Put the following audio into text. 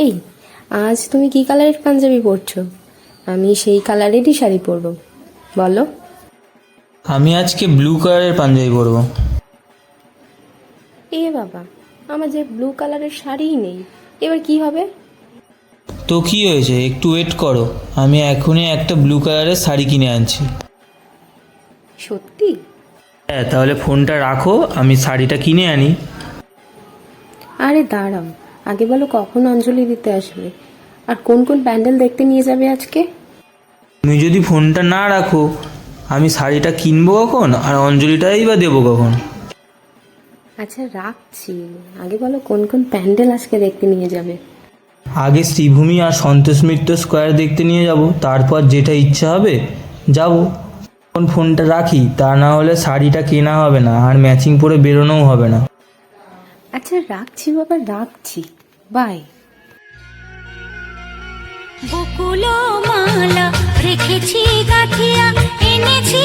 এই, আজ তুমি কি কালারের পাঞ্জাবি পরছো? আমি সেই কালারেরই শাড়ি পরবো, বলো। আমি আজকে ব্লু কালারের পাঞ্জাবি পরবো। এ বাবা, আমার যে ব্লু কালারের শাড়িই নেই, এবার কি হবে? তো কি হয়েছে, একটু ওয়েট করো, আমি এখনই একটা ব্লু কালারের শাড়ি কিনে আনছি। সত্যি? হ্যাঁ, তাহলে ফোনটা রাখো, আমি শাড়িটা কিনে আনি। আরে দাঁড়াও, আগে বলো কখন অঞ্জলি দিতে আসবে, আর কোন কোন প্যান্ডেল দেখতে নিয়ে যাবে আজকে? তুমি যদি ফোনটা না রাখো, আমি শাড়িটা কিনবো কখন আর অঞ্জলিটাই বা দেবো কখন? আচ্ছা রাখছি, আগে বলো কোন কোন প্যান্ডেল আজকে দেখতে নিয়ে যাবে। আগে শ্রীভূমি আর সন্তোষ মিত্র স্কোয়ার দেখতে নিয়ে যাব, তারপর যেটা ইচ্ছা হবে যাব। এখন ফোনটা রাখি, তা না হলে শাড়িটা কেনা হবে না আর ম্যাচিং পরে বেরোনোও হবে না। আচ্ছা রাখছি বাবা, রাখছি, বাই। বকুল মালা রেখেছি গাঁথিয়া, এনেছি